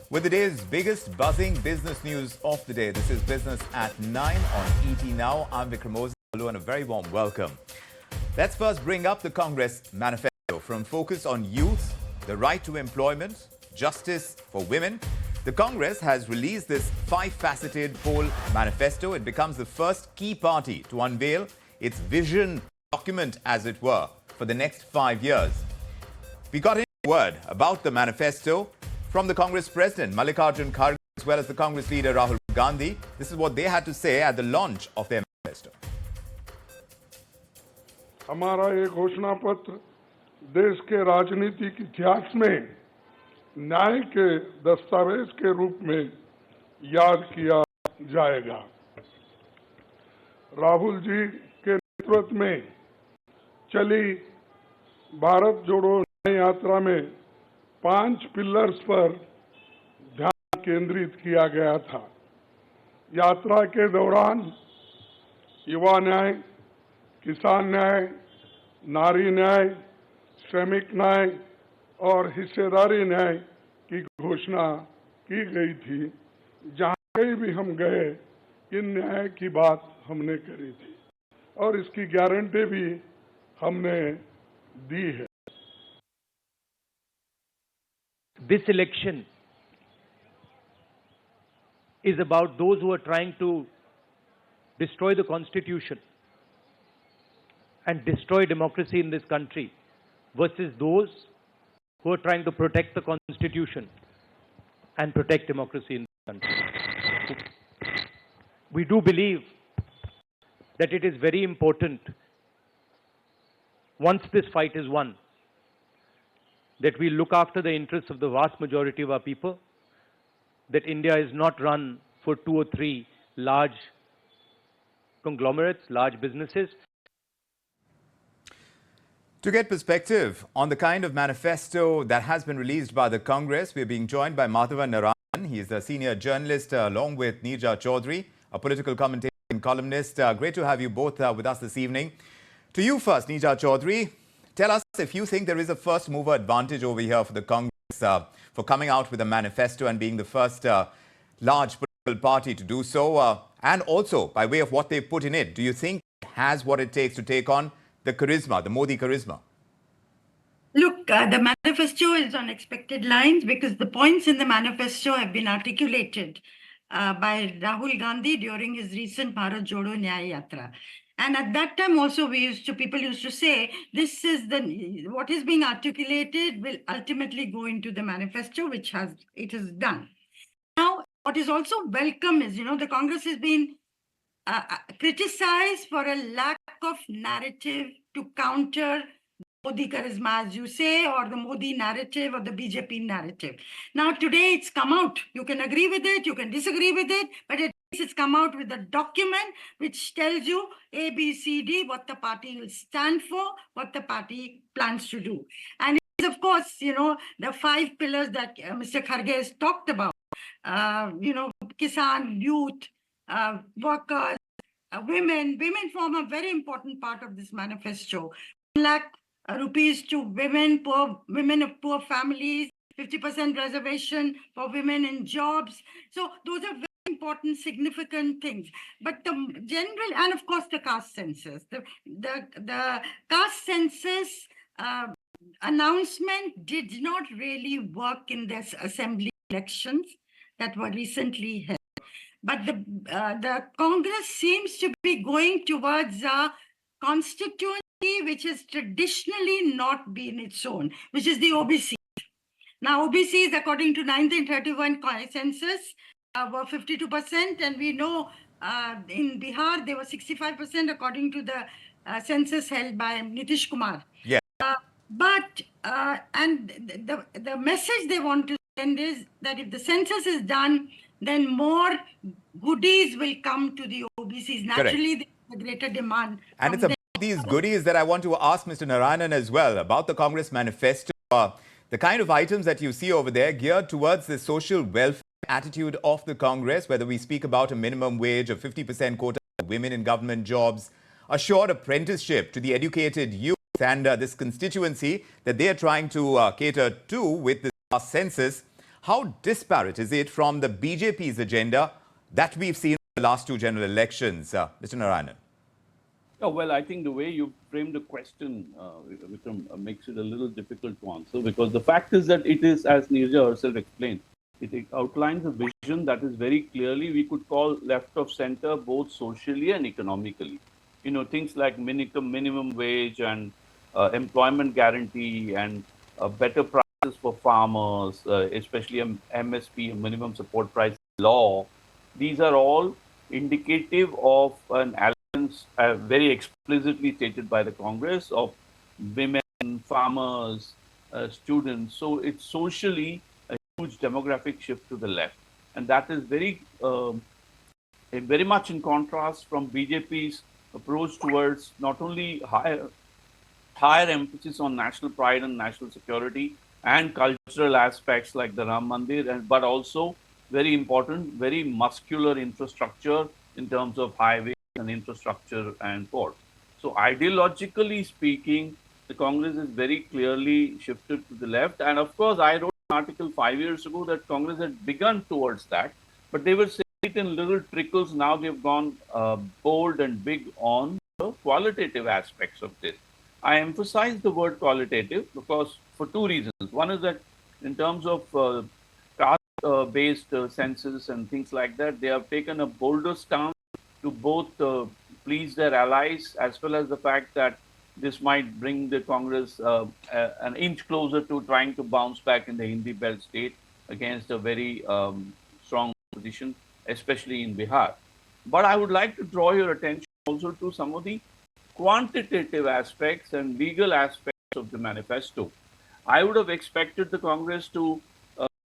with the day's biggest buzzing business news of the day. This is Business at 9 on ET Now. I'm Vikram and a very warm welcome. Let's first bring up the Congress Manifesto. From focus on youth, the right to employment, justice for women, the Congress has released this five-faceted whole manifesto. It becomes the first key party to unveil its vision document, as it were, for the next 5 years. We got a word about the manifesto from the Congress President, Mallikarjun Kharge, as well as the Congress leader, Rahul Gandhi. This is what they had to say at the launch of their manifesto. हमारा ये घोषणा पत्र देश के राजनीतिक इतिहास में न्याय के दस्तावेज के रूप में याद किया जाएगा। राहुल जी के नेतृत्व में चली भारत जोड़ो न्याय यात्रा में 5 पिलर्स पर ध्यान केंद्रित किया गया था। यात्रा के दौरान युवा न्याय, किसान न्याय, नारी न्याय, श्रमिक न्याय और हिस्सेदारी न्याय की घोषणा की गई थी। जहां कहीं भी हम गए, इन न्याय की बात हमने करी थी और इसकी गारंटी भी हमने दी है। This election is about those who are trying to destroy the Constitution and destroy democracy in this country versus those who are trying to protect the Constitution and protect democracy in this country. We do believe that it is very important, once this fight is won, that we look after the interests of the vast majority of our people, that India is not run for 2 or 3 large conglomerates, large businesses. To get perspective on the kind of manifesto that has been released by the Congress, we're being joined by Madhavan Narayanan. He is a senior journalist along with Neerja Chowdhury, a political commentator and columnist. Great to have you both with us this evening. To you first, Neerja Chowdhury, tell us if you think there is a first mover advantage over here for the Congress for coming out with a manifesto and being the first large political party to do so. And also, by way of what they put in it, do you think it has what it takes to take on the charisma, the Modi charisma? Look, the manifesto is on expected lines because the points in the manifesto have been articulated by Rahul Gandhi during his recent Bharat Jodo Nyaya Yatra. And at that time also people used to say, this is what is being articulated will ultimately go into the manifesto, which it has done. Now, what is also welcome is, the Congress has been criticized for a lack of narrative to counter Modi charisma, as you say, or the Modi narrative or the BJP narrative. Now, today it's come out. You can agree with it, you can disagree with it, but at least it's come out with a document which tells you A, B, C, D, what the party will stand for, what the party plans to do. And it is, of course, the 5 pillars that Mr. Kharge has talked about, Kisan, youth, workers, women. Women form a very important part of this manifesto. 1 lakh rupees to women of poor families, 50% reservation for women in jobs. So those are very important, significant things. But the general, and of course the caste census, the caste census announcement did not really work in this assembly elections that were recently held. But the Congress seems to be going towards a constituency which has traditionally not been its own, which is the OBC. Now, OBCs, according to 1931 census, were 52%, and we know in Bihar they were 65%, according to the census held by Nitish Kumar. Yeah. And the message they want to send is that if the census is done, then more goodies will come to the OBCs. Naturally, there's a greater demand. And it's about these goodies that I want to ask Mr. Narayanan as well, about the Congress manifesto. The kind of items that you see over there geared towards the social welfare attitude of the Congress, whether we speak about a minimum wage, a 50% quota for women in government jobs, assured apprenticeship to the educated youth, and this constituency that they are trying to cater to with the census. how disparate is it from the BJP's agenda that we've seen in the last two general elections, Mr. Narayanan? Oh, well, I think the way you framed the question, Vikram, makes it a little difficult to answer, because the fact is that it is, as Neerja herself explained, it outlines a vision that is very clearly, we could call left of center, both socially and economically. You know, things like minimum wage and employment guarantee and better prices for farmers, especially MSP, minimum support price law. These are all indicative of an alliance very explicitly stated by the Congress of women, farmers, students. So it's socially a huge demographic shift to the left. And that is very much in contrast from BJP's approach towards not only higher emphasis on national pride and national security and cultural aspects like the Ram Mandir, but also very important, very muscular infrastructure in terms of highways and infrastructure and ports. So ideologically speaking, the Congress is very clearly shifted to the left. And of course, I wrote an article 5 years ago that Congress had begun towards that, but they were saying it in little trickles. Now they've gone bold and big on the qualitative aspects of this. I emphasize the word qualitative because for two reasons. One is that in terms of caste-based census and things like that, they have taken a bolder stance to both please their allies, as well as the fact that this might bring the Congress an inch closer to trying to bounce back in the Hindi belt state against a very strong position, especially in Bihar. But I would like to draw your attention also to some of the quantitative aspects and legal aspects of the manifesto. I would have expected the Congress to,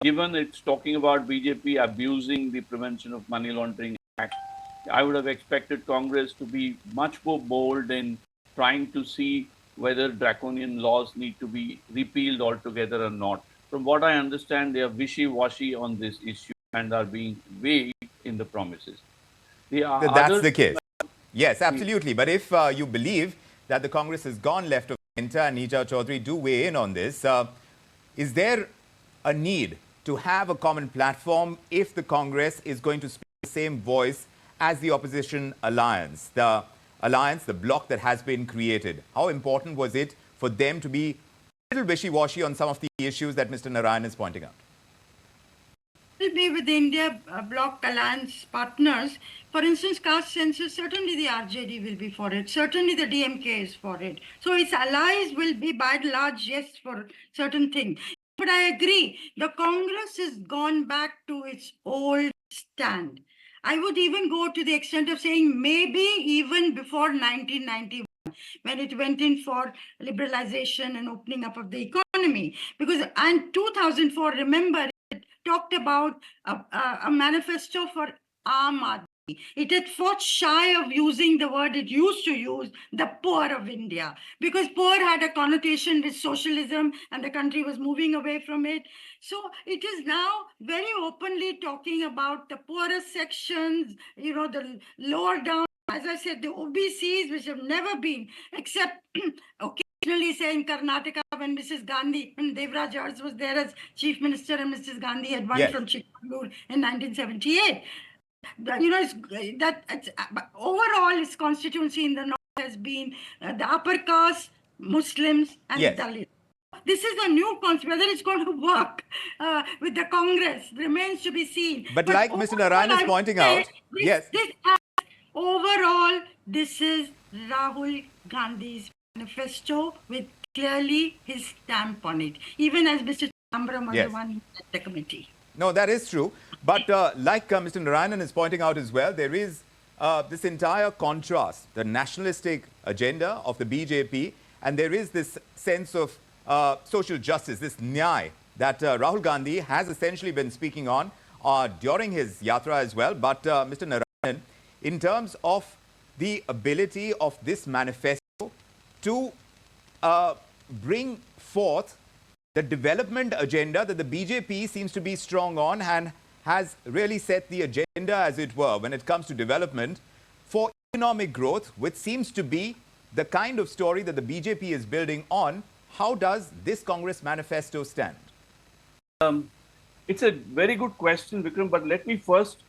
given it's talking about BJP abusing the Prevention of Money Laundering Act, I would have expected Congress to be much more bold in trying to see whether draconian laws need to be repealed altogether or not. From what I understand, they are wishy-washy on this issue and are being vague in the promises. That's the case. Yes, absolutely. But if you believe that the Congress has gone left of center, and Neerja Chowdhury do weigh in on this, is there a need to have a common platform if the Congress is going to speak the same voice as the opposition alliance, the bloc that has been created? How important was it for them to be a little wishy-washy on some of the issues that Mr. Narayanan is pointing out? Will be with the India Bloc Alliance partners. For instance, caste census, certainly the RJD will be for it. Certainly the DMK is for it. So its allies will be by and large, yes, for certain things. But I agree, the Congress has gone back to its old stand. I would even go to the extent of saying maybe even before 1991, when it went in for liberalization and opening up of the economy. Because in 2004, remember, talked about a manifesto for Aam Aadmi. It had fought shy of using the word it used to use, the poor of India, because poor had a connotation with socialism and the country was moving away from it. So it is now very openly talking about the poorest sections, you know, the lower down, as I said, the OBCs, which have never been, except occasionally say in Karnataka when Mrs. Gandhi and Devraj Arts was there as chief minister and Mrs. Gandhi had won from Chikmagalur in 1978. Overall, its constituency in the north has been the upper caste, Muslims, and Dalits. This is a new concept. Whether it's going to work with the Congress remains to be seen. But like Mr. Narayanan is pointing out, overall, this is Rahul Gandhi's manifesto with clearly his stamp on it, even as Mr. Madhavan at the committee. No, that is true. But like Mr. Narayanan is pointing out as well, there is this entire contrast, the nationalistic agenda of the BJP, and there is this sense of social justice, this nyay that Rahul Gandhi has essentially been speaking on during his yatra as well. But Mr. Narayanan, in terms of the ability of this manifesto to bring forth the development agenda that the BJP seems to be strong on and has really set the agenda, as it were, when it comes to development for economic growth, which seems to be the kind of story that the BJP is building on. How does this Congress manifesto stand? It's a very good question, Vikram, but let me first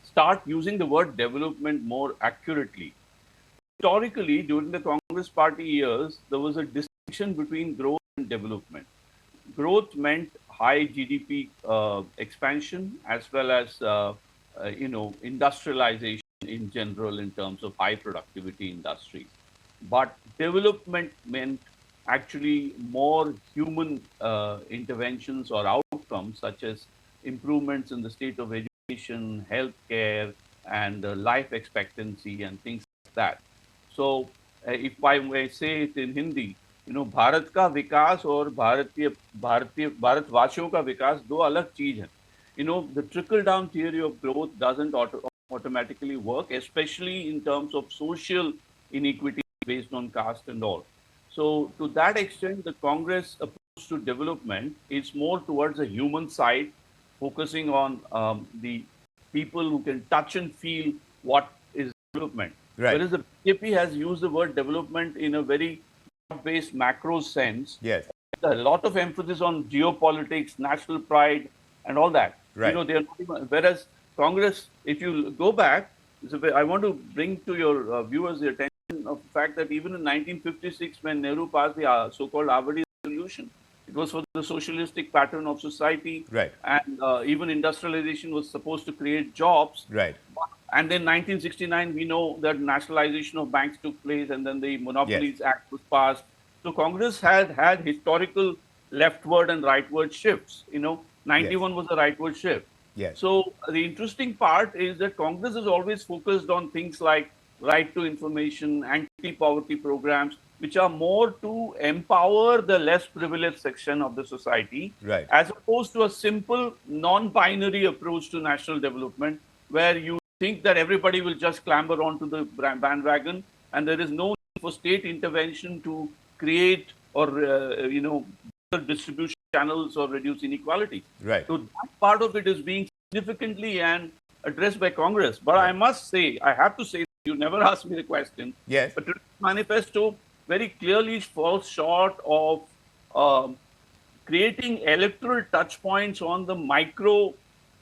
start using the word development more accurately. Historically, during the Congress Party years, there was a distinction between growth and development. Growth meant high GDP expansion as well as industrialization in general in terms of high productivity industries. But development meant actually more human interventions or outcomes such as improvements in the state of education, healthcare, and life expectancy and things like that. So, if I may say it in Hindi, Bharat का विकास और भारतवासियों का विकास दो अलग चीज हैं. The trickle down theory of growth doesn't automatically work, especially in terms of social inequity based on caste and all. So, to that extent, the Congress approach to development is more towards the human side, focusing on the people who can touch and feel what is development. Right. Whereas the BJP has used the word development in a very broad-based macro sense. Yes. A lot of emphasis on geopolitics, national pride, and all that. Right. They're not even, whereas Congress, if you go back, I want to bring to your viewers the attention of the fact that even in 1956, when Nehru passed the so-called Avadi Resolution, it was for the socialistic pattern of society. Right. And even industrialization was supposed to create jobs. Right. And then 1969, we know that nationalization of banks took place, and then the Monopolies Act was passed. So Congress had historical leftward and rightward shifts. 91 was a rightward shift. Yes. So the interesting part is that Congress is always focused on things like right to information, anti-poverty programs, which are more to empower the less privileged section of the society, right, as opposed to a simple non-binary approach to national development, where you think that everybody will just clamber onto the bandwagon, and there is no need for state intervention to create or distribution channels or reduce inequality. Right. So that part of it is being significantly and addressed by Congress. But I must say, I have to say, you never asked me the question. Yes. But the manifesto very clearly falls short of creating electoral touch points on the micro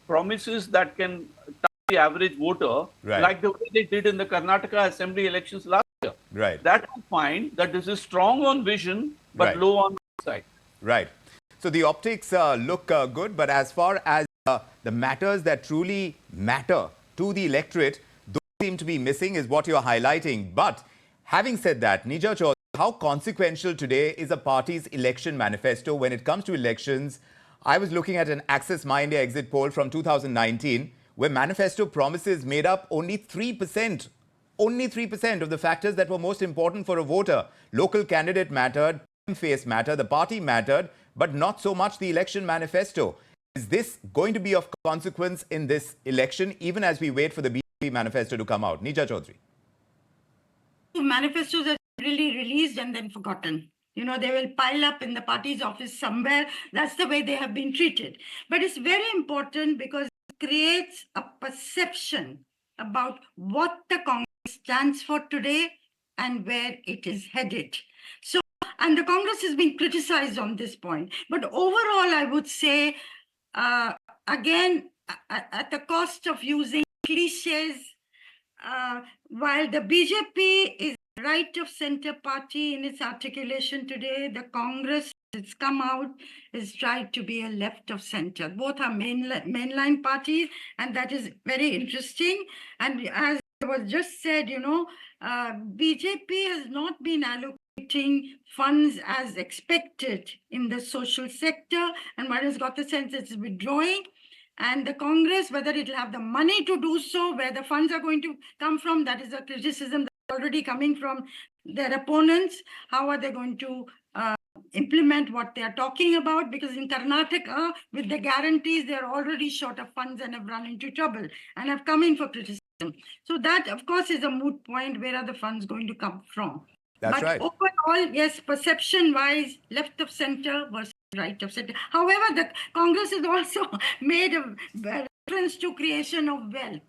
promises that can touch the average voter, right, like the way they did in the Karnataka Assembly elections last year. Right. That I find that this is strong on vision, but right, low on sight. Right. So the optics look good, but as far as the matters that truly matter to the electorate, those seem to be missing, is what you're highlighting. But having said that, Neerja Chowdhury, how consequential today is a party's election manifesto when it comes to elections? I was looking at an Access My India exit poll from 2019, where manifesto promises made up only 3%. Only 3% of the factors that were most important for a voter. Local candidate mattered, face mattered, the party mattered, but not so much the election manifesto. Is this going to be of consequence in this election, even as we wait for the BJP manifesto to come out? Neerja Chowdhury. Manifestos are really released and then forgotten. They will pile up in the party's office somewhere. That's the way they have been treated. But it's very important because it creates a perception about what the Congress stands for today and where it is headed. So, and the Congress has been criticized on this point. But overall, I would say, again, at the cost of using cliches, while the BJP is a right of center party in its articulation today, the Congress, it's come out, is tried to be a left of center. Both are mainline parties, and that is very interesting. And as was just said, BJP has not been allocating funds as expected in the social sector, and one has got the sense it's withdrawing. And the Congress, whether it will have the money to do so, where the funds are going to come from, that is a criticism that's already coming from their opponents. How are they going to implement what they are talking about? Because in Karnataka, with the guarantees, they are already short of funds and have run into trouble and have come in for criticism. So that, of course, is a moot point. Where are the funds going to come from? That's right. But overall, yes, perception-wise, left of center versus right of center. However, the Congress has also made a reference to creation of wealth,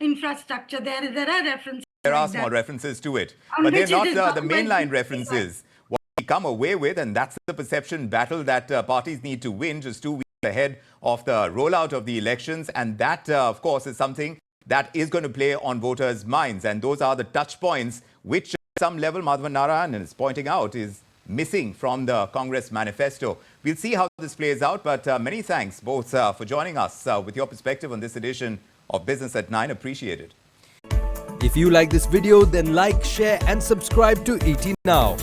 infrastructure. There are references. There are like small references to it, on but they're which not the mainline references. What we come away with, and that's the perception battle that parties need to win just 2 weeks ahead of the rollout of the elections. And that, of course, is something that is going to play on voters' minds. And those are the touch points which, at some level, Madhavan Narayanan is pointing out is missing from the Congress manifesto. We'll see how this plays out. But many thanks both for joining us with your perspective on this edition of Business at 9. Appreciate it. If you like this video, then like, share and subscribe to ET Now.